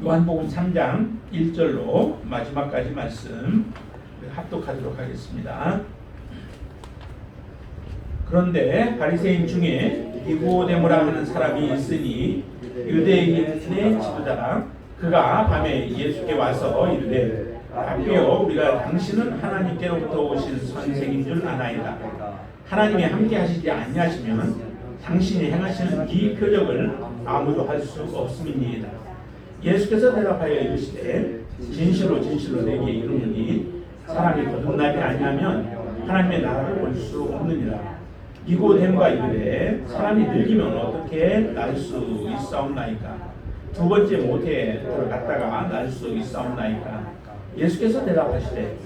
요한복음 3장 1절로 마지막까지 말씀 합독하도록 하겠습니다. 그런데 바리새인 중에 니고데모라 하는 사람이 있으니 유대인의 지도자라. 그가 밤에 예수께 와서 이르되 rabbi여, 우리가 당신은 하나님께로부터 오신 선생인 줄 아나이다. 하나님이 함께 하시지 아니하시면 당신이 행하시는 이 표적을 아무도 할 수 없음이니이다. 예수께서 대답하여 이르시되 진실로 진실로 내게 이르노니 사람이 거듭나지 아니하면 하나님의 나라를 볼 수 없느니라. 니고데모가 이르되 사람이 늙으면 어떻게 날 수 있사옵나이까? 두 번째 모태에 들어갔다가 날 수 있사옵나이까? 예수께서 대답하시되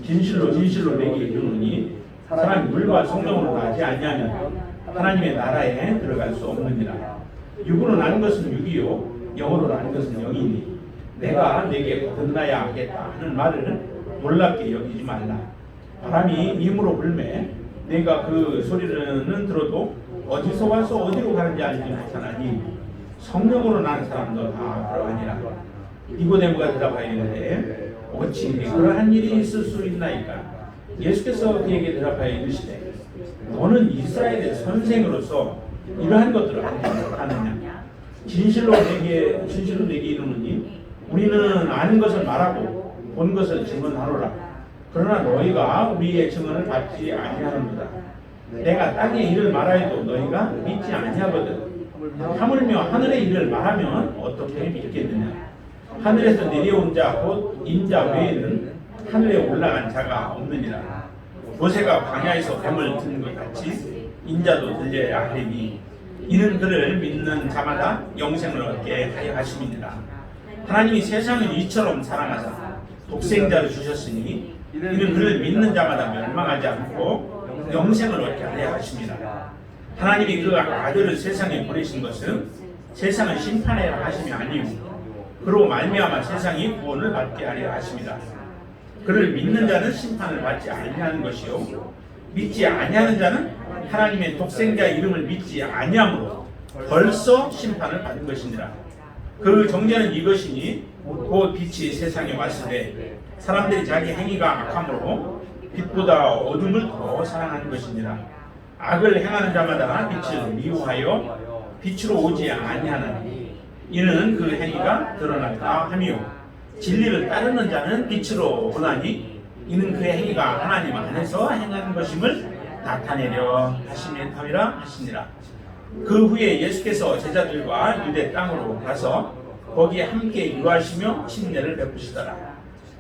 진실로 진실로 내게 이르노니 사람이 물과 성령으로 나지 아니하면 하나님의 나라에 들어갈 수 없느니라. 육으로 나는 것은 육이요 영으로 나는 것은 영이니 내가 내게 거듭나야 하겠다 하는 말을 놀랍게 여기지 말라. 바람이 임으로 불매 내가 그 소리는 들어도 어디서 와서 어디로 가는지 알지 못하나니 성령으로 나는 사람도 다 그러하니라. 니고데모가 대답하여 이르되 어찌 그러한 일이 있을 수 있나이까? 예수께서 그에게 대답하여 이르시되 너는 이스라엘의 선생으로서 이러한 것들을 알지 못하느냐? 진실로 내게 이르노니 우리는 아는 것을 말하고 본 것을 증언하노라. 그러나 너희가 우리의 증언을 받지 아니하는도다. 내가 땅의 일을 말하여도 너희가 믿지 아니하거든. 하물며 하늘의 일을 말하면 어떻게 믿겠느냐? 하늘에서 내려온 자 곧 인자 외에는 하늘에 올라간 자가 없느니라. 모세가 광야에서 뱀을 든 것 같이 인자도 들려야 하리니 이는 그를 믿는 자마다 영생을 얻게 하여 하심이니라. 하나님이 세상을 이처럼 사랑하사 독생자를 주셨으니 이는 그를 믿는 자마다 멸망하지 않고 영생을 얻게 하려 하심이라. 하나님이 그 아들을 세상에 보내신 것은 세상을 심판하려 하심이 아니고 그로 말미암아 세상이 구원을 받게 하려 하심이라. 그를 믿는 자는 심판을 받지 아니하는 것이요 믿지 아니하는 자는 하나님의 독생자 이름을 믿지 아니함으로 벌써 심판을 받은 것이니라. 그 정죄는 이것이니 곧 빛이 세상에 왔을 때 사람들이 자기 행위가 악함으로 빛보다 어둠을 더 사랑하는 것이니라. 악을 행하는 자마다 빛을 미워하여 빛으로 오지 아니하나니 이는 그 행위가 드러났다 함이요 진리를 따르는 자는 빛으로 오나니 이는 그의 행위가 하나님 안에서 행하는 것임을 나타내려 하심이라 하시니라. 그 후에 예수께서 제자들과 유대 땅으로 가서 거기에 함께 유하시며 침례를 베푸시더라.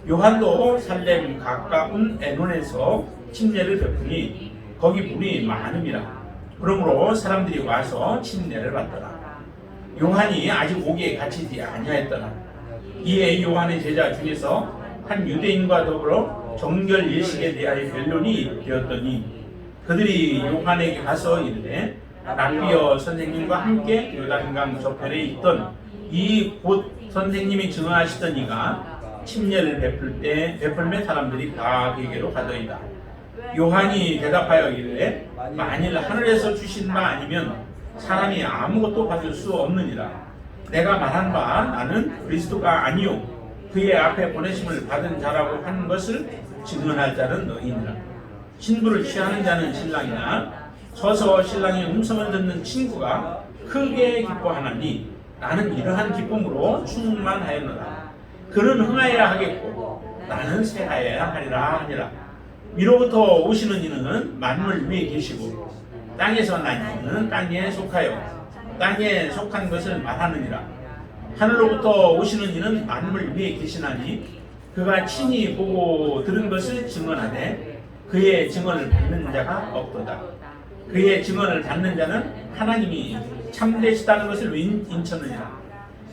요한도 살렘 가까운 에논에서 침례를 베푸니 거기 물이 많음이라. 그러므로 사람들이 와서 침례를 받더라. 요한이 아직 오기에 갇히지 아니하였더라. 이에 요한의 제자 중에서 한 유대인과 더불어 정결 예식에 대하여 변론이 되었더니 그들이 요한에게 가서 이르되 rabbi여, 선생님과 함께 요단강 저편에 있던 이 곧 선생님이 증언하시던 이가 침례를 베풀매 사람들이 다 그에게로 가더이다. 요한이 대답하여 이르되 만일 하늘에서 주신 바 아니면 사람이 아무것도 받을 수 없느니라. 내가 말한 바 나는 그리스도가 아니요 그의 앞에 보내심을 받은 자라고 하는 것을 증언할 자는 너희니라. 신부를 취하는 자는 신랑이나 서서 신랑의 음성을 듣는 친구가 크게 기뻐하나니 나는 이러한 기쁨으로 충만하였노라. 그는 흥하여야 하겠고 나는 쇠하여야 하리라 하니라. 위로부터 오시는 이는 만물 위에 계시고 땅에서 난 이는 땅에 속하여 땅에 속한 것을 말하느니라. 하늘로부터 오시는 이는 만물 위에 계시나니 그가 친히 보고 들은 것을 증언하되 그의 증언을 받는 자가 없도다. 그의 증언을 받는 자는 하나님이 참되시다는 것을 인쳤느니라.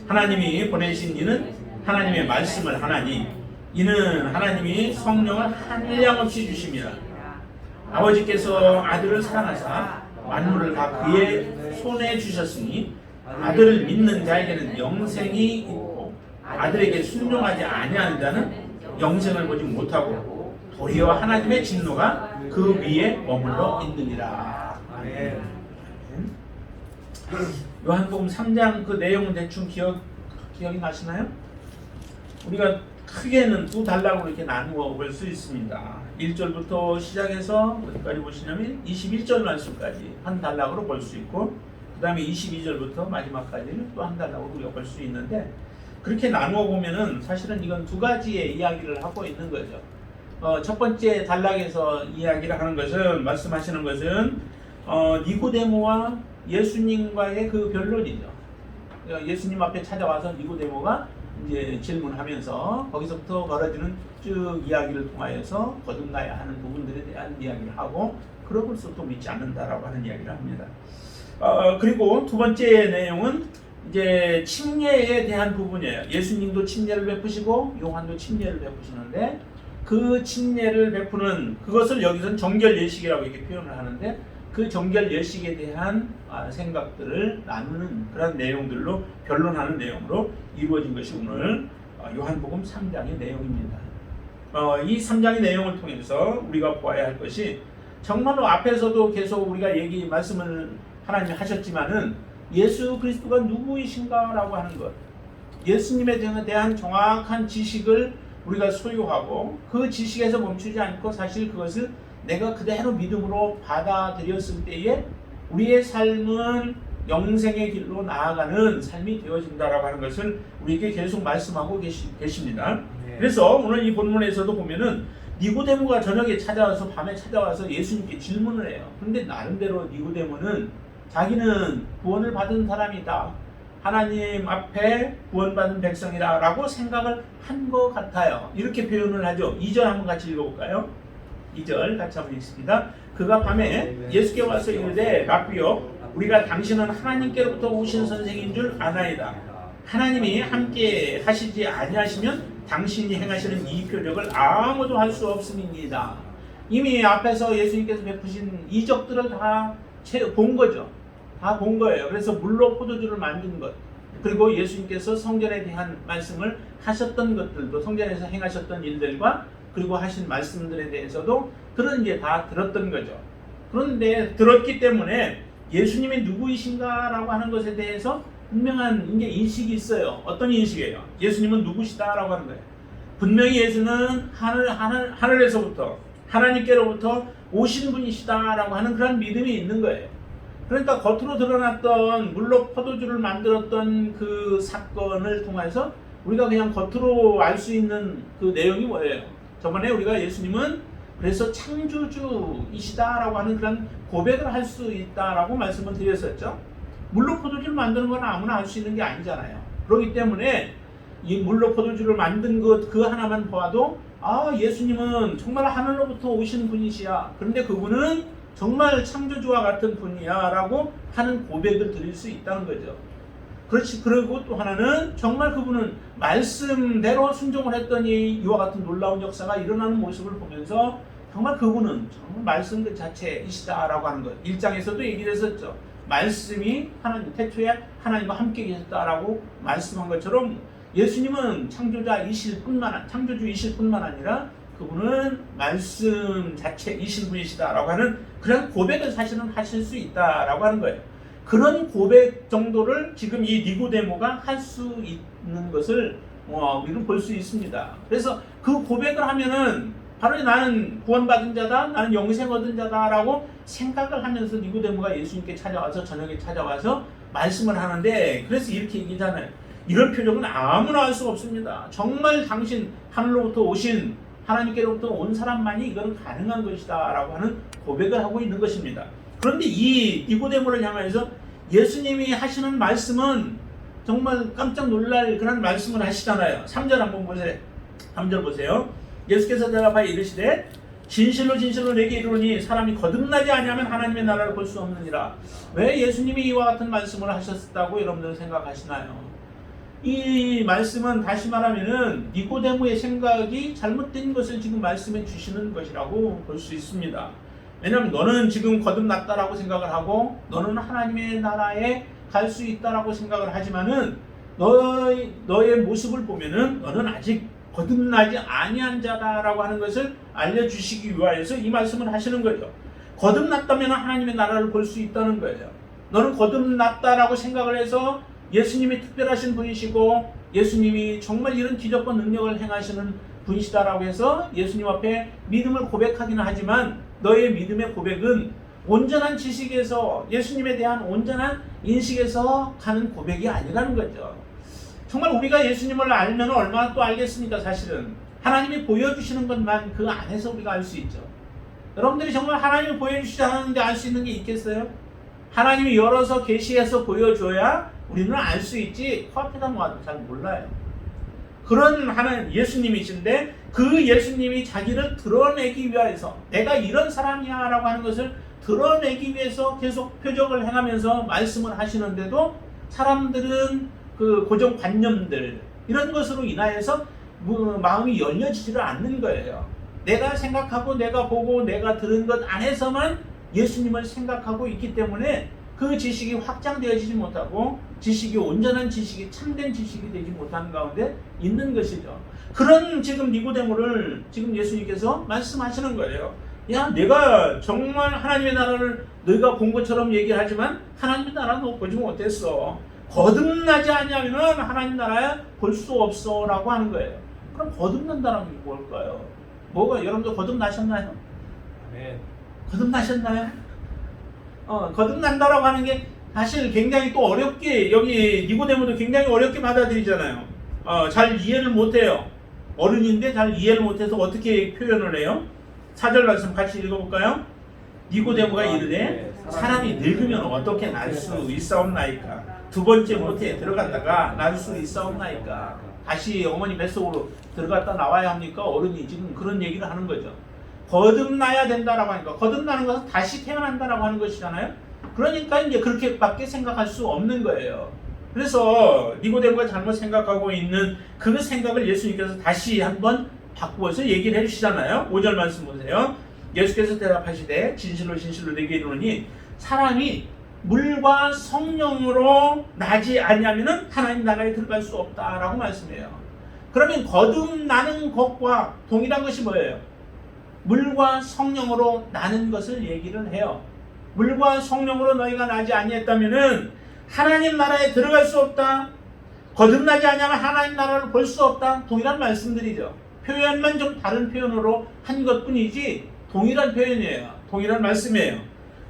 하나님이 보내신 이는 하나님의 말씀을 하나니 이는 하나님이 성령을 한량없이 주심이라. 아버지께서 아들을 사랑하사 만물을 다 그의 손에 주셨으니 아들을 믿는 자에게는 영생이 있고 아들에게 순종하지 아니하는 자는 영생을 보지 못하고 도리어 하나님의 진노가 그 위에 머물러 있느니라. 아멘. 요한복음 3장 그 내용은 대충 기억이 나시나요? 우리가 크게는 두 단락으로 이렇게 나누어 볼 수 있습니다. 1절부터 시작해서 어디까지 보시냐면 21절 말씀까지 한 단락으로 볼 수 있고, 그 다음에 22절부터 마지막까지는 또 한 단락으로 우리가 볼 수 있는데, 그렇게 나누어 보면은 사실은 이건 두 가지의 이야기를 하고 있는 거죠. 첫 번째 단락에서 이야기를 하는 것은, 말씀하시는 것은 니고데모와 예수님과의 그 변론이죠. 예수님 앞에 찾아와서 니고데모가 이제 질문하면서 거기서부터 벌어지는 쭉 이야기를 통하여서 거듭나야 하는 부분들에 대한 이야기를 하고, 그러고서 또 믿지 않는다라고 하는 이야기를 합니다. 그리고 두 번째 내용은 이제 침례에 대한 부분이에요. 예수님도 침례를 베푸시고 요한도 침례를 베푸시는데, 그 침례를 베푸는 그것을 여기서는 정결 예식이라고 이렇게 표현을 하는데, 그 정결 예식에 대한 생각들을 나누는 그런 내용들로 변론하는 내용으로 이루어진 것이 오늘 요한복음 3장의 내용입니다. 이 3장의 내용을 통해서 우리가 보아야 할 것이, 정말로 앞에서도 계속 우리가 말씀을 하나님이 하셨지만은 예수 그리스도가 누구이신가라고 하는 것, 예수님에 대한 정확한 지식을 우리가 소유하고 그 지식에서 멈추지 않고 사실 그것을 내가 그대로 믿음으로 받아들였을 때에 우리의 삶은 영생의 길로 나아가는 삶이 되어진다라고 하는 것을 우리에게 계속 말씀하고 계십니다. 네. 그래서 오늘 이 본문에서도 보면은 니고데모가 저녁에 찾아와서, 밤에 찾아와서 예수님께 질문을 해요. 그런데 나름대로 니고데모는 자기는 구원을 받은 사람이다, 하나님 앞에 구원받은 백성이다 라고 생각을 한 것 같아요. 이렇게 표현을 하죠. 2절 한번 같이 읽어볼까요? 2절 같이 한번 읽습니다. 그가 밤에 예수께 와서 이르되, 라삐요, 우리가 당신은 하나님께로부터 오신 선생인 줄 아나이다. 하나님이 함께 하시지 아니하시면 당신이 행하시는 이 표적을 아무도 할 수 없음이니이다. 이미 앞에서 예수님께서 베푸신 이적들을 다 본 거죠. 다 본 거예요. 그래서 물로 포도주를 만든 것, 그리고 예수님께서 성전에 대한 말씀을 하셨던 것들도, 성전에서 행하셨던 일들과 그리고 하신 말씀들에 대해서도 그런 게 다 들었던 거죠. 그런데 들었기 때문에 예수님이 누구이신가라고 하는 것에 대해서 분명한 이제 인식이 있어요. 어떤 인식이에요? 예수님은 누구시다라고 하는 거예요. 분명히 예수는 하늘에서부터, 하나님께로부터 오신 분이시다라고 하는 그런 믿음이 있는 거예요. 그러니까 겉으로 드러났던 물로 포도주를 만들었던 그 사건을 통해서 우리가 그냥 겉으로 알 수 있는 그 내용이 뭐예요? 저번에 우리가 예수님은 그래서 창조주이시다라고 하는 그런 고백을 할 수 있다라고 말씀을 드렸었죠. 물로 포도주를 만드는 건 아무나 알 수 있는 게 아니잖아요. 그렇기 때문에 이 물로 포도주를 만든 것 그 하나만 봐도 예수님은 정말 하늘로부터 오신 분이시야. 그런데 그분은 정말 창조주와 같은 분이야 라고 하는 고백을 드릴 수 있다는 거죠. 그렇지. 그리고 또 하나는 정말 그분은 말씀대로 순종을 했더니 이와 같은 놀라운 역사가 일어나는 모습을 보면서 정말 그분은 정말 말씀 그 자체이시다라고 하는 것. 1장에서도 얘기를 했었죠. 말씀이 하나님, 태초에 하나님과 함께 계셨다라고 말씀한 것처럼 예수님은 창조주이실 뿐만 아니라 그분은 말씀 자체이신 분이시다라고 하는 그런 고백을 사실은 하실 수 있다라고 하는 거예요. 그런 고백 정도를 지금 이 니고데모가 할 수 있는 것을 우리는 볼 수 있습니다. 그래서 그 고백을 하면은 바로 나는 구원받은 자다, 나는 영생 얻은 자다라고 생각을 하면서 니고데모가 예수님께 찾아와서, 저녁에 찾아와서 말씀을 하는데, 그래서 이렇게 얘기잖아요. 이런 표적은 아무나 할 수가 없습니다. 정말 당신 하늘로부터 오신, 하나님께로부터 온 사람만이 이건 가능한 것이다 라고 하는 고백을 하고 있는 것입니다. 그런데 이 니고데모를 향해서 예수님이 하시는 말씀은 정말 깜짝 놀랄 그런 말씀을 하시잖아요. 3절 한번 보세요. 3절 보세요. 예수께서 대답하여 이르시되, 진실로 진실로 내게 이르노니 사람이 거듭나지 아니하면 하나님의 나라를 볼 수 없느니라. 왜 예수님이 이와 같은 말씀을 하셨다고 여러분들은 생각하시나요? 이 말씀은 다시 말하면은 니고데모의 생각이 잘못된 것을 지금 말씀해 주시는 것이라고 볼 수 있습니다. 왜냐하면 너는 지금 거듭났다라고 생각을 하고 너는 하나님의 나라에 갈 수 있다라고 생각을 하지만은 너의 모습을 보면은 너는 아직 거듭나지 아니한 자다라고 하는 것을 알려주시기 위하여서 이 말씀을 하시는 거죠. 거듭났다면 하나님의 나라를 볼 수 있다는 거예요. 너는 거듭났다라고 생각을 해서 예수님이 특별하신 분이시고 예수님이 정말 이런 기적과 능력을 행하시는 분이시다라고 해서 예수님 앞에 믿음을 고백하기는 하지만 너의 믿음의 고백은 온전한 지식에서 예수님에 대한 온전한 인식에서 가는 고백이 아니라는 거죠. 정말 우리가 예수님을 알면 얼마나 또 알겠습니까? 사실은 하나님이 보여주시는 것만 그 안에서 우리가 알 수 있죠. 여러분들이 정말 하나님이 보여주시지 않았는데 알 수 있는 게 있겠어요? 하나님이 열어서 계시해서 보여줘야 우리는 알 수 있지 코앞에다 놓아도 잘 몰라요. 그런 하나님 예수님이신데 그 예수님이 자기를 드러내기 위해서 내가 이런 사람이야 라고 하는 것을 드러내기 위해서 계속 표적을 행하면서 말씀을 하시는데도 사람들은 그 고정관념들 이런 것으로 인하여서 마음이 열려지지를 않는 거예요. 내가 생각하고 내가 보고 내가 들은 것 안에서만 예수님을 생각하고 있기 때문에 그 지식이 확장되어지지 못하고 지식이 온전한 지식이 참된 지식이 되지 못하는 가운데 있는 것이죠. 그런 지금 니고데모를 지금 예수님께서 말씀하시는 거예요. 야, 내가 정말 하나님의 나라를 너희가 본 것처럼 얘기를 하지만 하나님의 나라 너 보지 못했어. 거듭나지 않으면 하나님 나라에 볼 수 없어 라고 하는 거예요. 그럼 거듭난다는 게 뭘까요? 뭐가 여러분들 거듭나셨나요? 네. 거듭나셨나요? 거듭난다라고 하는 게 사실 굉장히 또 어렵게 여기 니고데모도 굉장히 어렵게 받아들이잖아요. 잘 이해를 못해요. 어른인데 잘 이해를 못해서 어떻게 표현을 해요? 4절 말씀 같이 읽어볼까요? 니고데모가 이르되 사람이 늙으면 어떻게 날 수 있사옵나이까? 두 번째 모태에 들어갔다가 날 수 있사옵나이까? 다시 어머니 뱃속으로 들어갔다 나와야 합니까? 어른이 지금 그런 얘기를 하는 거죠. 거듭나야 된다라고 하니까 거듭나는 것은 다시 태어난다라고 하는 것이잖아요. 그러니까 이제 그렇게밖에 생각할 수 없는 거예요. 그래서 니고데모가 잘못 생각하고 있는 그 생각을 예수님께서 다시 한번 바꾸어서 얘기를 해주시잖아요. 5절 말씀 보세요. 예수께서 대답하시되 진실로 진실로 내게 이르노니 사람이 물과 성령으로 나지 아니하면 하나님 나라에 들어갈 수 없다라고 말씀해요. 그러면 거듭나는 것과 동일한 것이 뭐예요? 물과 성령으로 나는 것을 얘기를 해요. 물과 성령으로 너희가 나지 아니했다면은 하나님 나라에 들어갈 수 없다. 거듭나지 아니하면 하나님 나라를 볼 수 없다. 동일한 말씀들이죠. 표현만 좀 다른 표현으로 한 것뿐이지 동일한 표현이에요. 동일한 말씀이에요.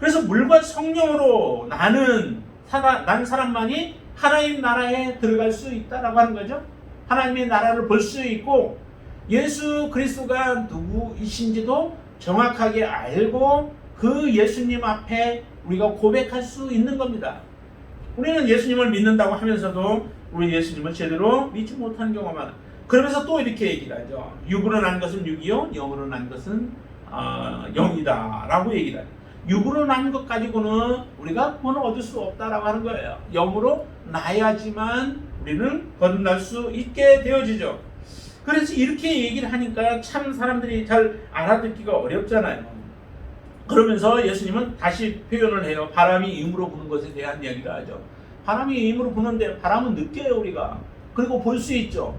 그래서 물과 성령으로 난 사람만이 하나님 나라에 들어갈 수 있다라고 하는 거죠. 하나님의 나라를 볼 수 있고 예수 그리스도가 누구이신지도 정확하게 알고 그 예수님 앞에 우리가 고백할 수 있는 겁니다. 우리는 예수님을 믿는다고 하면서도 우리 예수님을 제대로 믿지 못하는 경우가 많아요. 그러면서 또 이렇게 얘기를 하죠. 육으로 난 것은 육이요 영으로 난 것은 영이다 라고 얘기를 하죠. 육으로 난 것 가지고는 우리가 구원을 얻을 수 없다라고 하는 거예요. 영으로 나야지만 우리는 거듭날 수 있게 되어지죠. 그래서 이렇게 얘기를 하니까 참 사람들이 잘 알아듣기가 어렵잖아요. 그러면서 예수님은 다시 표현을 해요. 바람이 임으로 부는 것에 대한 이야기를 하죠. 바람이 임으로 부는데 바람은 느껴요 우리가. 그리고 볼 수 있죠.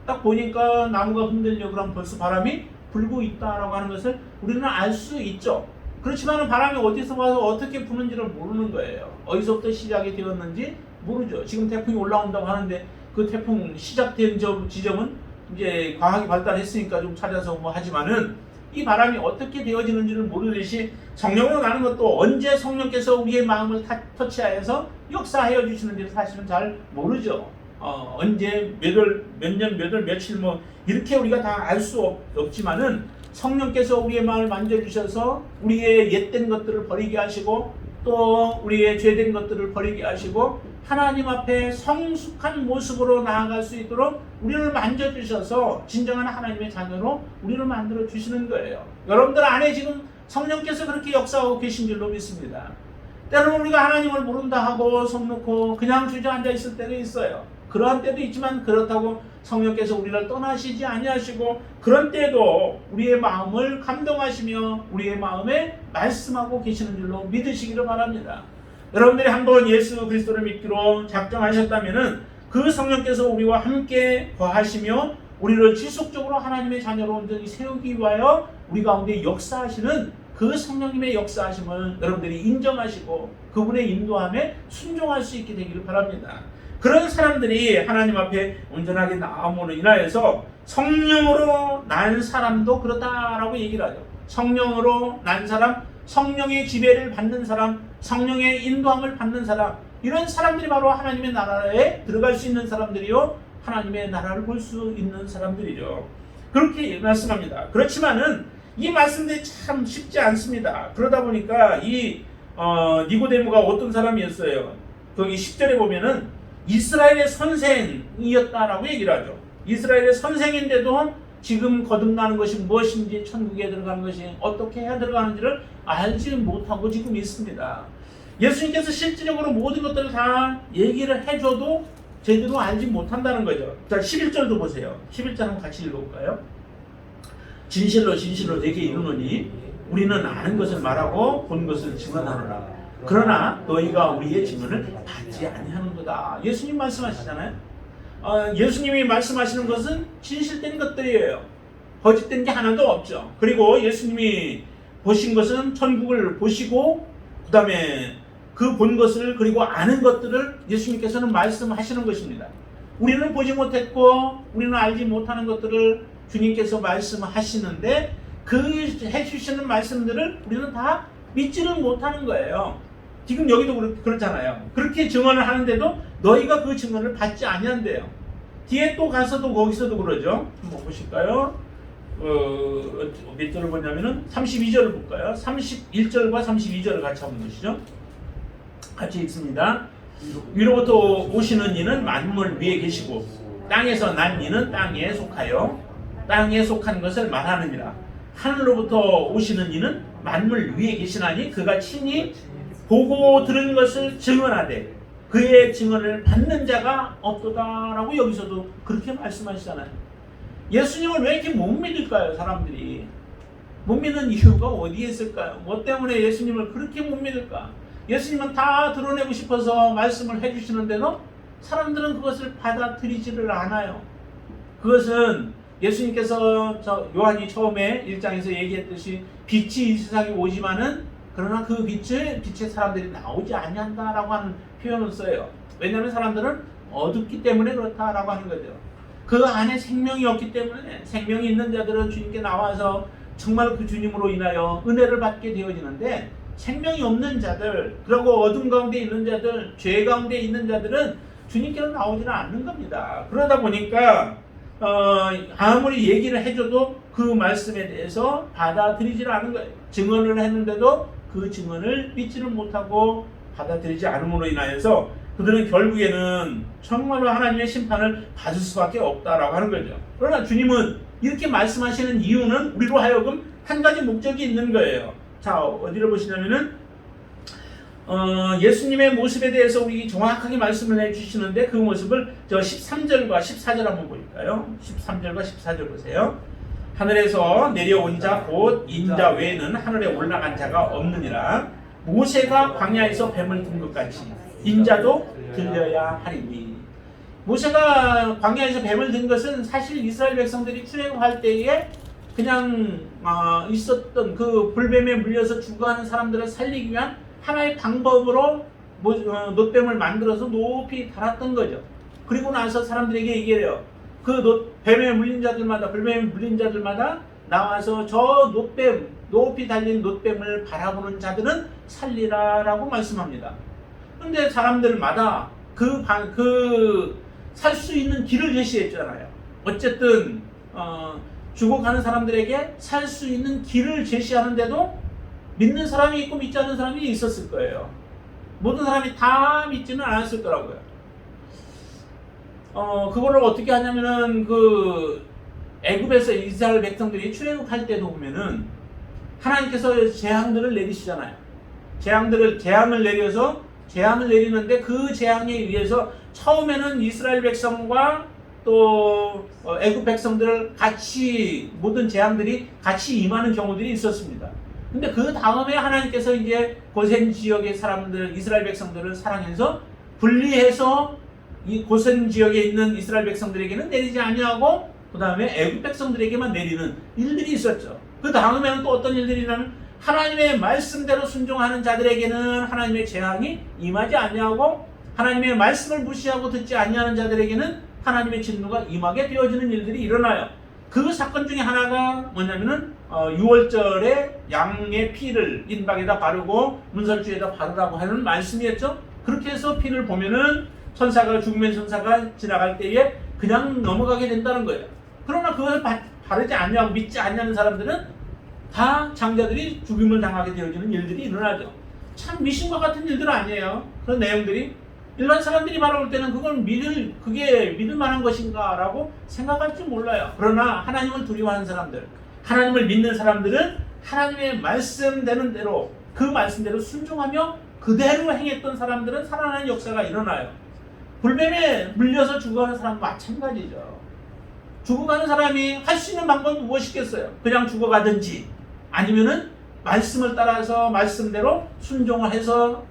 딱 보니까 나무가 흔들려 그러면 벌써 바람이 불고 있다라고 하는 것을 우리는 알 수 있죠. 그렇지만 바람이 어디서 와서 어떻게 부는지를 모르는 거예요. 어디서부터 시작이 되었는지 모르죠. 지금 태풍이 올라온다고 하는데 그 태풍 시작된 지점은 이제 과학이 발달했으니까 좀 찾아서 뭐 하지만은 이 바람이 어떻게 되어지는지를 모르듯이 성령으로 나는 것도 언제 성령께서 우리의 마음을 터치하여서 역사하여 주시는지 사실은 잘 모르죠. 언제 몇 년, 몇 월, 며칠 뭐 이렇게 우리가 다 알 수 없지만은 성령께서 우리의 마음을 만져주셔서 우리의 옛된 것들을 버리게 하시고 또 우리의 죄된 것들을 버리게 하시고 하나님 앞에 성숙한 모습으로 나아갈 수 있도록 우리를 만져주셔서 진정한 하나님의 자녀로 우리를 만들어 주시는 거예요. 여러분들 안에 지금 성령께서 그렇게 역사하고 계신 줄로 믿습니다. 때로는 우리가 하나님을 모른다 하고 속 놓고 그냥 주저앉아 있을 때도 있어요. 그러한 때도 있지만 그렇다고 성령께서 우리를 떠나시지 아니하시고 그런 때도 우리의 마음을 감동하시며 우리의 마음에 말씀하고 계시는 줄로 믿으시기를 바랍니다. 여러분들이 한번 예수 그리스도를 믿기로 작정하셨다면은 그 성령께서 우리와 함께 거하시며 우리를 지속적으로 하나님의 자녀로 온전히 세우기 위하여 우리 가운데 역사하시는 그 성령님의 역사하심을 여러분들이 인정하시고 그분의 인도함에 순종할 수 있게 되기를 바랍니다. 그런 사람들이 하나님 앞에 온전하게 나옴으로 인하여서 성령으로 난 사람도 그렇다라고 얘기를 하죠. 성령으로 난 사람, 성령의 지배를 받는 사람, 성령의 인도함을 받는 사람, 이런 사람들이 바로 하나님의 나라에 들어갈 수 있는 사람들이요, 하나님의 나라를 볼 수 있는 사람들이죠. 그렇게 말씀합니다. 그렇지만은 이 말씀들이 참 쉽지 않습니다. 그러다 보니까 이 니고데모가 어떤 사람이었어요? 거기 10절에 보면은 이스라엘의 선생이었다라고 얘기를 하죠. 이스라엘의 선생인데도 지금 거듭나는 것이 무엇인지, 천국에 들어가는 것이 어떻게 해야 들어가는지를 알지 못하고 지금 있습니다. 예수님께서 실질적으로 모든 것들을 다 얘기를 해줘도 제대로 알지 못한다는 거죠. 자, 11절도 보세요. 11절 한번 같이 읽어볼까요? 진실로 진실로 내게 이르노니 우리는 아는 것을 말하고 본 것을 증언하노라. 그러나 너희가 우리의 증언을 받지 아니하는도다. 예수님 말씀하시잖아요. 예수님이 말씀하시는 것은 진실된 것들이에요. 거짓된 게 하나도 없죠. 그리고 예수님이 보신 것은 천국을 보시고 그 다음에 그 본 것을 그리고 아는 것들을 예수님께서는 말씀하시는 것입니다. 우리는 보지 못했고 우리는 알지 못하는 것들을 주님께서 말씀하시는데 그 해주시는 말씀들을 우리는 다 믿지는 못하는 거예요. 지금 여기도 그렇잖아요. 그렇게 증언을 하는데도 너희가 그 증언을 받지 아니한대요. 뒤에 또 가서도 거기서도 그러죠. 한번 보실까요? 몇 절을 보냐면은 32절을 볼까요? 31절과 32절을 같이 한번 보시죠. 같이 읽습니다. 위로부터 오시는 이는 만물 위에 계시고 땅에서 난 이는 땅에 속하여 땅에 속한 것을 말하느니라. 하늘로부터 오시는 이는 만물 위에 계시나니 그가 친히 보고 들은 것을 증언하되 그의 증언을 받는 자가 없도다라고 여기서도 그렇게 말씀하시잖아요. 예수님을 왜 이렇게 못 믿을까요? 사람들이 못 믿는 이유가 어디에 있을까요? 뭐 때문에 예수님을 그렇게 못 믿을까? 예수님은 다 드러내고 싶어서 말씀을 해주시는데도 사람들은 그것을 받아들이지를 않아요. 그것은 예수님께서 요한이 처음에 1장에서 얘기했듯이 빛이 이 세상에 오지만은 그러나 그 빛에 사람들이 나오지 아니한다라고 하는 표현을 써요. 왜냐하면 사람들은 어둡기 때문에 그렇다라고 하는 거죠. 그 안에 생명이 없기 때문에 생명이 있는 자들은 주님께 나와서 정말 그 주님으로 인하여 은혜를 받게 되어지는데 생명이 없는 자들, 그리고 어둠 가운데 있는 자들, 죄 가운데 있는 자들은 주님께로 나오지는 않는 겁니다. 그러다 보니까 아무리 얘기를 해줘도 그 말씀에 대해서 받아들이지를 않은 거예요. 증언을 했는데도 그 증언을 믿지를 못하고 받아들이지 않음으로 인하여서 그들은 결국에는 정말로 하나님의 심판을 받을 수밖에 없다라고 하는 거죠. 그러나 주님은 이렇게 말씀하시는 이유는 우리로 하여금 한 가지 목적이 있는 거예요. 자, 어디를 보시냐면은 예수님의 모습에 대해서 우리 정확하게 말씀을 해주시는데 그 모습을 저 13절과 14절 한번 볼까요? 13절과 14절 보세요. 하늘에서 내려온 자 곧 인자 외에는 하늘에 올라간 자가 없느니라. 모세가 광야에서 뱀을 든 것 같이 인자도 들려야 하리니. 모세가 광야에서 뱀을 든 것은 사실 이스라엘 백성들이 출애굽할 때에 그냥 있었던 그 불뱀에 물려서 죽어가는 사람들을 살리기 위한 하나의 방법으로 놋뱀을 만들어서 높이 달았던 거죠. 그리고 나서 사람들에게 얘기해요. 그 뱀에 물린 자들마다, 불뱀에 물린 자들마다 나와서 저 놋뱀, 높이 달린 놋뱀을 바라보는 자들은 살리라라고 말씀합니다. 근데 사람들마다 살 수 있는 길을 제시했잖아요. 어쨌든 죽어가는 사람들에게 살 수 있는 길을 제시하는데도 믿는 사람이 있고 믿지 않는 사람이 있었을 거예요. 모든 사람이 다 믿지는 않았을 거라고요. 그거를 어떻게 하냐면은 그 애굽에서 이스라엘 백성들이 출애굽할 때도 보면은 하나님께서 재앙들을 내리시잖아요. 재앙을 내리는데 그 재앙에 의해서 처음에는 이스라엘 백성과 또 애굽 백성들을 같이 모든 재앙들이 같이 임하는 경우들이 있었습니다. 근데 그 다음에 하나님께서 이제 고센 지역의 사람들, 이스라엘 백성들을 사랑해서 분리해서 이 고센 지역에 있는 이스라엘 백성들에게는 내리지 아니하고 그 다음에 애굽 백성들에게만 내리는 일들이 있었죠. 그 다음에는 또 어떤 일들이냐면 하나님의 말씀대로 순종하는 자들에게는 하나님의 재앙이 임하지 아니하고 하나님의 말씀을 무시하고 듣지 아니하는 자들에게는 하나님의 진노가 임하게 되어지는 일들이 일어나요. 그 사건 중에 하나가 뭐냐면은 6월절에 양의 피를 인박에다 바르고 문설주에다 바르라고 하는 말씀이었죠. 그렇게 해서 피를 보면은 천사가, 죽으면 천사가 지나갈 때에 그냥 넘어가게 된다는 거예요. 그러나 그것을 바르지 않냐고 믿지 않냐는 사람들은 다 장자들이 죽임을 당하게 되어지는 일들이 일어나죠. 참 미신과 같은 일들은 아니에요. 그런 내용들이 일반 사람들이 바라볼 때는 그게 믿을 만한 것인가 라고 생각할지 몰라요. 그러나 하나님을 두려워하는 사람들, 하나님을 믿는 사람들은 하나님의 말씀되는 대로, 그 말씀대로 순종하며 그대로 행했던 사람들은 살아나는 역사가 일어나요. 불뱀에 물려서 죽어가는 사람도 마찬가지죠. 죽어가는 사람이 할 수 있는 방법은 무엇이겠어요? 그냥 죽어가든지 아니면은 말씀을 따라서 말씀대로 순종을 해서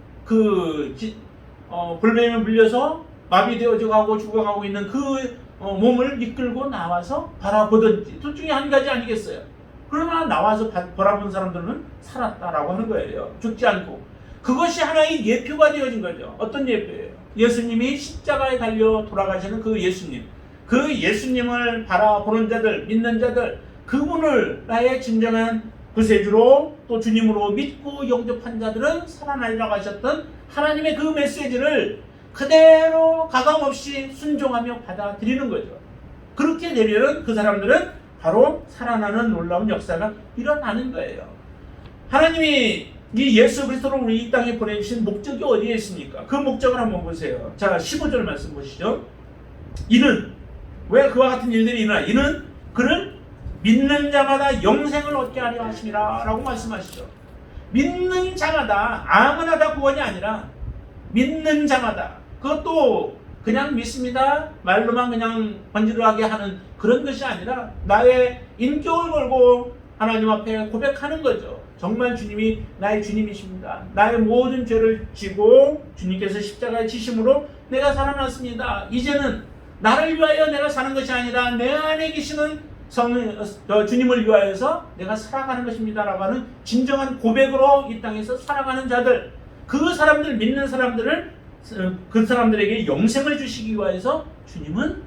불뱀에 물려서 마비되어져 가고 죽어가고 있는 그 몸을 이끌고 나와서 바라보든지 둘 중에 한 가지 아니겠어요? 그러나 나와서 바라본 사람들은 살았다라고 하는 거예요. 죽지 않고. 그것이 하나의 예표가 되어진 거죠. 어떤 예표예요? 예수님이 십자가에 달려 돌아가시는 그 예수님. 그 예수님을 바라보는 자들, 믿는 자들, 그분을 나의 진정한 구세주로 또 주님으로 믿고 영접한 자들은 살아나리라고 하셨던 하나님의 그 메시지를 그대로 가감없이 순종하며 받아들이는 거죠. 그렇게 되면 그 사람들은 바로 살아나는 놀라운 역사가 일어나는 거예요. 하나님이 이 예수 그리스도를 우리 이 땅에 보내주신 목적이 어디에 있습니까? 그 목적을 한번 보세요. 자, 15절 말씀 보시죠. 이는, 왜 그와 같은 일들이 일어나? 이는 그를 믿는 자마다 영생을 얻게 하려 하심이라 라고 말씀하시죠. 믿는 자마다, 아무나 다 구원이 아니라 믿는 자마다, 그것도 그냥 믿습니다 말로만 그냥 번지르르하게 하는 그런 것이 아니라 나의 인격을 걸고 하나님 앞에 고백하는 거죠. 정말 주님이 나의 주님이십니다. 나의 모든 죄를 지고 주님께서 십자가에 지심으로 내가 살아났습니다. 이제는 나를 위하여 내가 사는 것이 아니라 내 안에 계시는 주님을 위하여서 내가 살아가는 것입니다 라고 하는 진정한 고백으로 이 땅에서 살아가는 자들, 그 사람들, 믿는 사람들을, 그 사람들에게 영생을 주시기 위해서 주님은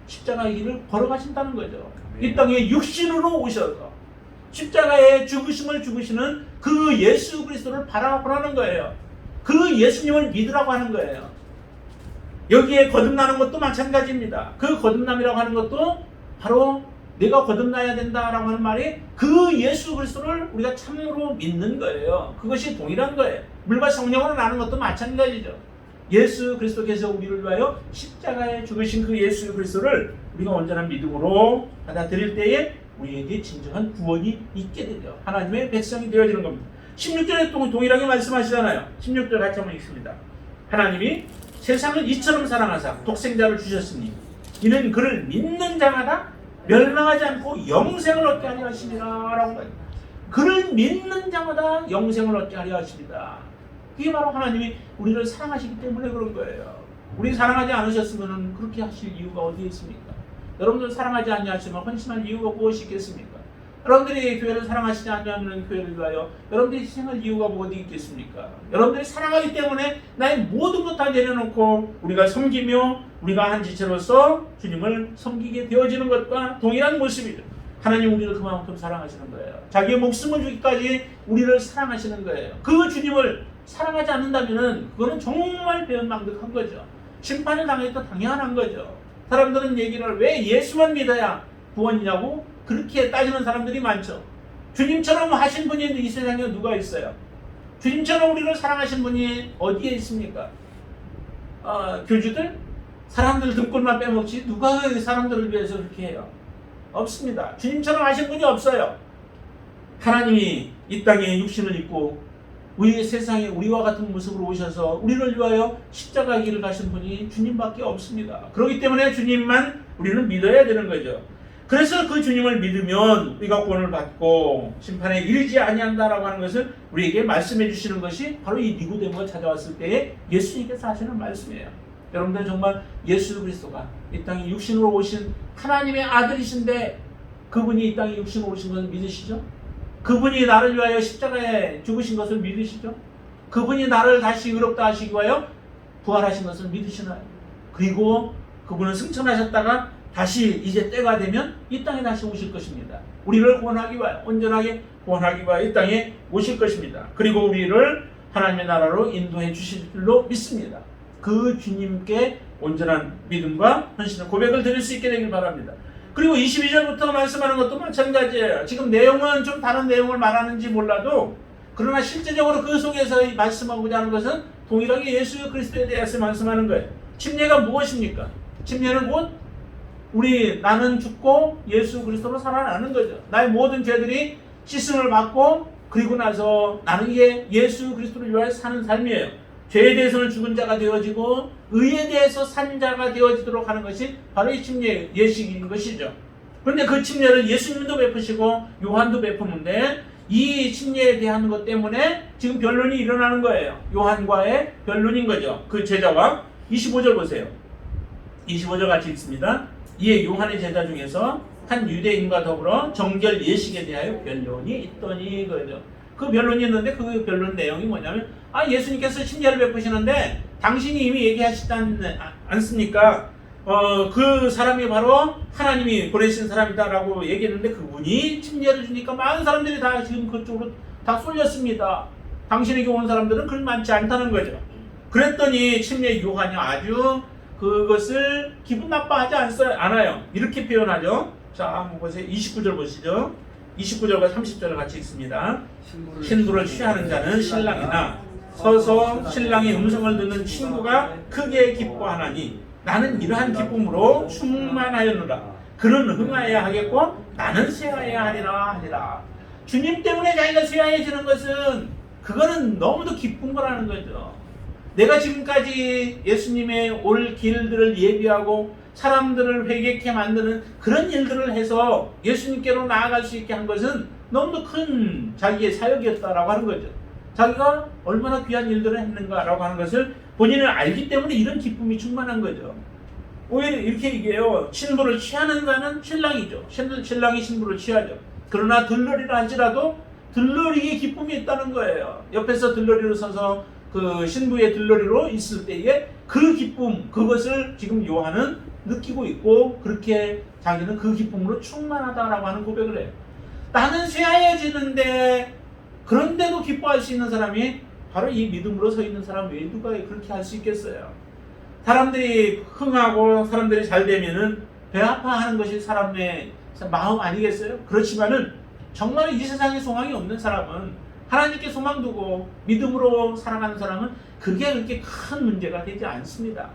십자가의 길을 걸어가신다는 거죠. 이 땅에 육신으로 오셔서 십자가의 죽으심을 죽으시는 그 예수 그리스도를 바라보라는 거예요. 그 예수님을 믿으라고 하는 거예요. 여기에 거듭나는 것도 마찬가지입니다. 그 거듭남이라고 하는 것도 바로 내가 거듭나야 된다라고 하는 말이 그 예수 그리스도를 우리가 참으로 믿는 거예요. 그것이 동일한 거예요. 물과 성령으로 나는 것도 마찬가지죠. 예수 그리스도께서 우리를 위하여 십자가에 죽으신 그 예수 그리스도를 우리가 온전한 믿음으로 받아들일 때에 우리에게 진정한 구원이 있게 되죠. 하나님의 백성이 되어지는 겁니다. 16절에 동일하게 말씀하시잖아요. 16절 같이 한번 읽습니다. 하나님이 세상을 이처럼 사랑하사 독생자를 주셨으니 이는 그를 믿는 자마다 멸망하지 않고 영생을 얻게 하려 하십니다 라고 말합니다. 그를 믿는 자마다 영생을 얻게 하려 하십니다. 그게 바로 하나님이 우리를 사랑하시기 때문에 그런 거예요. 우리 사랑하지 않으셨으면 그렇게 하실 이유가 어디에 있습니까? 여러분들 사랑하지 않으시면 헌신할 이유가 무엇이 있겠습니까? 여러분들이 교회를 사랑하시지 않으면 교회를 위하여 여러분들이 희생할 이유가 어디 있겠습니까? 여러분들이 사랑하기 때문에 나의 모든 것 다 내려놓고 우리가 섬기며 우리가 한 지체로서 주님을 섬기게 되어지는 것과 동일한 모습이죠. 하나님 우리를 그만큼 사랑하시는 거예요. 자기의 목숨을 주기까지 우리를 사랑하시는 거예요. 그 주님을 사랑하지 않는다면 그거는 정말 배은망덕한 거죠. 심판을 당해도 당연한 거죠. 사람들은 얘기를 왜 예수만 믿어야 구원이냐고 그렇게 따지는 사람들이 많죠. 주님처럼 하신 분이 이 세상에 누가 있어요? 주님처럼 우리를 사랑하신 분이 어디에 있습니까? 교주들? 사람들 등골만 빼먹지 누가 사람들을 위해서 그렇게 해요? 없습니다. 주님처럼 하신 분이 없어요. 하나님이 이 땅에 육신을 입고 우리 세상에 우리와 같은 모습으로 오셔서 우리를 위하여 십자가의 길을 가신 분이 주님밖에 없습니다. 그렇기 때문에 주님만 우리는 믿어야 되는 거죠. 그래서 그 주님을 믿으면 우리가 구원을 받고 심판에 이르지 아니한다라고 하는 것을 우리에게 말씀해 주시는 것이 바로 이 니고데모가 찾아왔을 때에 예수님께서 하시는 말씀이에요. 여러분들 정말 예수 그리스도가 이 땅에 육신으로 오신 하나님의 아들이신데 그분이 이 땅에 육신으로 오신 것을 믿으시죠? 그분이 나를 위하여 십자가에 죽으신 것을 믿으시죠? 그분이 나를 다시 의롭다 하시기 위하여 부활하신 것을 믿으시나요? 그리고 그분은 승천하셨다가 다시 이제 때가 되면 이 땅에 다시 오실 것입니다. 우리를 구원하기 위하여, 온전하게 구원하기 위하여 이 땅에 오실 것입니다. 그리고 우리를 하나님의 나라로 인도해 주실 줄로 믿습니다. 그 주님께 온전한 믿음과 헌신의 고백을 드릴 수 있게 되길 바랍니다. 그리고 22절부터 말씀하는 것도 마찬가지예요. 지금 내용은 좀 다른 내용을 말하는지 몰라도 그러나 실제적으로 그 속에서 말씀하고자 하는 것은 동일하게 예수 그리스도에 대해서 말씀하는 거예요. 침례가 무엇입니까? 침례는 곧 나는 죽고 예수 그리스도로 살아나는 거죠. 나의 모든 죄들이 씻음을 받고 그리고 나서 나는 이게 예수 그리스도를 위하여 사는 삶이에요. 죄에 대해서는 죽은 자가 되어지고 의에 대해서 산 자가 되어지도록 하는 것이 바로 이 침례 예식인 것이죠. 그런데 그 침례를 예수님도 베푸시고 요한도 베푸는데 이 침례에 대한 것 때문에 지금 변론이 일어나는 거예요. 요한과의 변론인 거죠. 그 제자와 25절 보세요. 25절 같이 읽습니다. 이에 요한의 제자 중에서 한 유대인과 더불어 정결 예식에 대하여 변론이 있더니 그죠. 그 변론이 있는데 그 변론 내용이 뭐냐면 예수님께서 침례를 베푸시는데 당신이 이미 얘기하시지 않습니까? 그 사람이 바로 하나님이 보내신 사람이다라고 얘기했는데 그분이 침례를 주니까 많은 사람들이 다 지금 그쪽으로 다 쏠렸습니다. 당신에게 온 사람들은 그리 많지 않다는 거죠. 그랬더니 침례 요한이 아주 그것을 기분 나빠하지 않아요. 이렇게 표현하죠. 자, 한번 보세요. 29절 보시죠. 29절과 30절을 같이 읽습니다. 신부를 취하는 자는 신랑이나 서서 신랑의 음성을 듣는 친구가 크게 기뻐하나니 나는 이러한 기쁨으로 충만하였노라. 그는 흥하여야 하겠고 나는 쇠하여야 하리라. 주님 때문에 자기가 쇠하여지는 것은 그거는 너무도 기쁜 거라는 거죠. 내가 지금까지 예수님의 올 길들을 예비하고 사람들을 회개케 만드는 그런 일들을 해서 예수님께로 나아갈 수 있게 한 것은 너무도 큰 자기의 사역이었다라고 하는 거죠. 자기가 얼마나 귀한 일들을 했는가라고 하는 것을 본인은 알기 때문에 이런 기쁨이 충만한 거죠. 오히려 이렇게 얘기해요. 신부를 취하는 자는 신랑이죠. 신랑이 신부를 취하죠. 그러나 들러리라 할지라도 들러리의 기쁨이 있다는 거예요. 옆에서 들러리로 서서 그 신부의 들러리로 있을 때에 그 기쁨, 그것을 지금 요한은 느끼고 있고 그렇게 자기는 그 기쁨으로 충만하다라고 하는 고백을 해요. 나는 쇠하여지는데 그런데도 기뻐할 수 있는 사람이 바로 이 믿음으로 서 있는 사람 외에 누가 그렇게 할 수 있겠어요? 사람들이 흥하고 사람들이 잘 되면은 배 아파하는 것이 사람의 마음 아니겠어요? 그렇지만은 정말 이 세상에 소망이 없는 사람은 하나님께 소망 두고 믿음으로 살아가는 사람은 그게 그렇게 큰 문제가 되지 않습니다.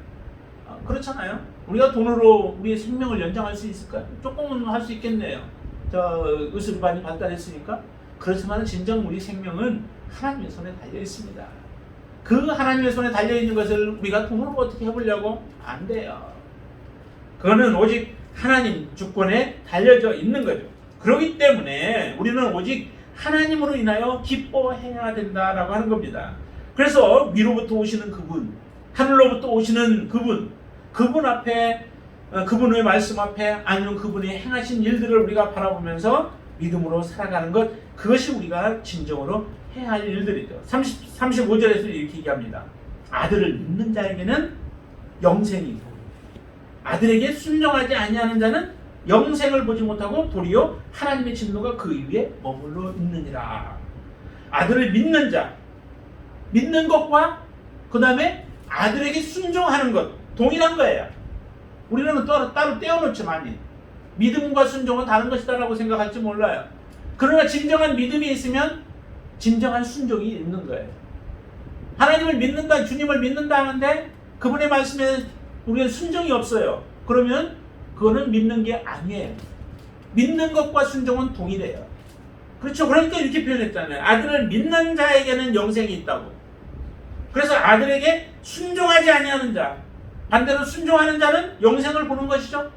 그렇잖아요? 우리가 돈으로 우리의 생명을 연장할 수 있을까요? 조금은 할 수 있겠네요. 의술이 많이 발달했으니까. 그렇지만 진정 우리 생명은 하나님의 손에 달려 있습니다. 그 하나님의 손에 달려 있는 것을 우리가 돈으로 어떻게 해보려고? 안 돼요. 그거는 오직 하나님 주권에 달려져 있는 거죠. 그렇기 때문에 우리는 오직 하나님으로 인하여 기뻐해야 된다라고 하는 겁니다. 그래서 위로부터 오시는 그분, 하늘로부터 오시는 그분 앞에, 그분의 말씀 앞에, 아니면 그분이 행하신 일들을 우리가 바라보면서 믿음으로 살아가는 것, 그것이 우리가 진정으로 해야 할 일들이죠. 35절에서 이렇게 얘기합니다. 아들을 믿는 자에게는 영생이 있고 아들에게 순종하지 아니하는 자는 영생을 보지 못하고 도리어 하나님의 진노가 그 위에 머물러 있느니라. 아들을 믿는 자, 믿는 것과 그 다음에 아들에게 순종하는 것 동일한 거예요. 우리는 따로 떼어놓지 많이. 믿음과 순종은 다른 것이다라고 생각할지 몰라요. 그러나 진정한 믿음이 있으면 진정한 순종이 있는 거예요. 하나님을 믿는다, 주님을 믿는다 하는데 그분의 말씀에 우리는 순종이 없어요. 그러면 그거는 믿는 게 아니에요. 믿는 것과 순종은 동일해요. 그렇죠. 그러니까 이렇게 표현했잖아요. 아들을 믿는 자에게는 영생이 있다고. 그래서 아들에게 순종하지 아니하는 자, 반대로 순종하는 자는 영생을 보는 것이죠.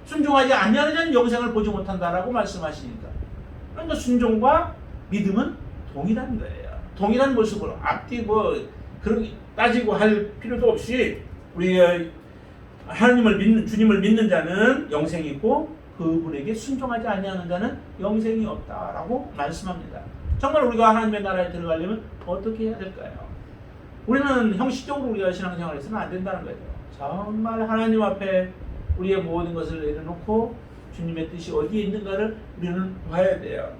순종하지 아니하는 자는 영생을 보지 못한다라고 말씀하시니까. 그러니까 순종과 믿음은 동일한 거예요. 동일한 모습으로 앞뒤 그런 따지고 할 필요도 없이 우리 하나님을 믿는, 주님을 믿는 자는 영생이 있고 그분에게 순종하지 아니하는 자는 영생이 없다라고 말씀합니다. 정말 우리가 하나님의 나라에 들어가려면 어떻게 해야 될까요? 우리는 형식적으로 우리가 신앙생활을 해서는 안 된다는 거죠. 정말 하나님 앞에 우리의 모든 것을 내려놓고 주님의 뜻이 어디에 있는가를 우리는 봐야 돼요.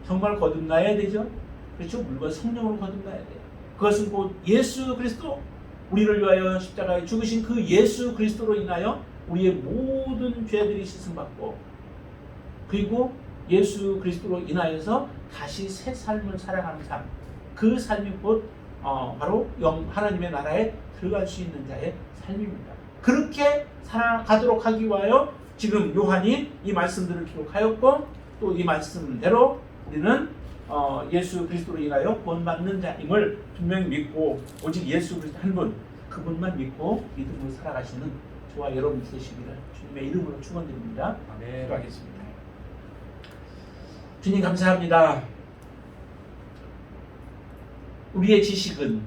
정말 거듭나야 되죠. 그렇죠? 물과 성령으로 거듭나야 돼요. 그것은 곧 예수 그리스도, 우리를 위하여 십자가에 죽으신 그 예수 그리스도로 인하여 우리의 모든 죄들이 씻음받고, 그리고 예수 그리스도로 인하여서 다시 새 삶을 살아가는 삶, 그 삶이 곧 바로 하나님의 나라에 들어갈 수 있는 자의 삶입니다. 그렇게 살아가도록 하기 위하여 지금 요한이 이 말씀들을 기록하였고, 또 이 말씀대로 우리는 예수 그리스도로 인하여 구원받는 자임을 분명히 믿고, 오직 예수 그리스도 한 분, 그분만 믿고 믿음으로 살아가시는 저와 여러분 되시기를 주님의 이름으로 축원드립니다. 아멘. 기도하겠습니다. 주님 감사합니다. 우리의 지식은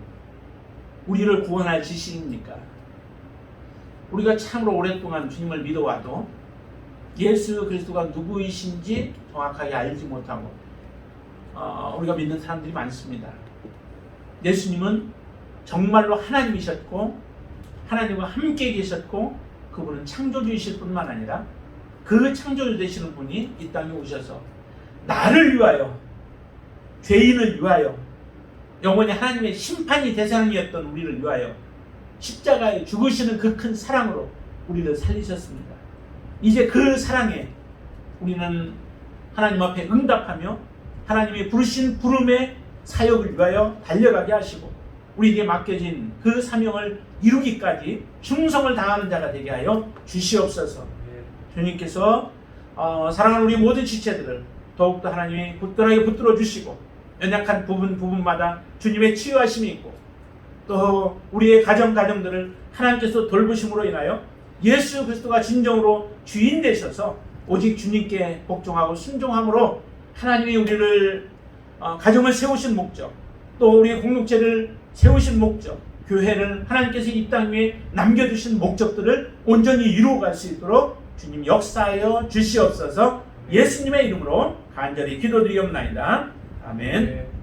우리를 구원할 지식입니까? 우리가 참으로 오랫동안 주님을 믿어와도 예수 그리스도가 누구이신지 정확하게 알지 못하고 우리가 믿는 사람들이 많습니다. 예수님은 정말로 하나님이셨고 하나님과 함께 계셨고, 그분은 창조주이실 뿐만 아니라 그 창조주 되시는 분이 이 땅에 오셔서 나를 위하여, 죄인을 위하여, 영원히 하나님의 심판이 대상이었던 우리를 위하여 십자가에 죽으시는 그 큰 사랑으로 우리를 살리셨습니다. 이제 그 사랑에 우리는 하나님 앞에 응답하며 하나님의 부르신 부름의 사역을 위하여 달려가게 하시고, 우리에게 맡겨진 그 사명을 이루기까지 충성을 다하는 자가 되게 하여 주시옵소서. 주님께서 사랑하는 우리 모든 지체들을 더욱더 하나님이 굳건하게 붙들어 주시고, 연약한 부분마다 주님의 치유하심이 있고, 또 우리의 가정들을 하나님께서 돌보심으로 인하여 예수 그리스도가 진정으로 주인 되셔서 오직 주님께 복종하고 순종함으로 하나님이 우리를 가정을 세우신 목적, 또 우리의 공동체를 세우신 목적, 교회를 하나님께서 이 땅 위에 남겨두신 목적들을 온전히 이루어갈 수 있도록 주님 역사하여 주시옵소서. 예수님의 이름으로 간절히 기도드리옵나이다. 아멘.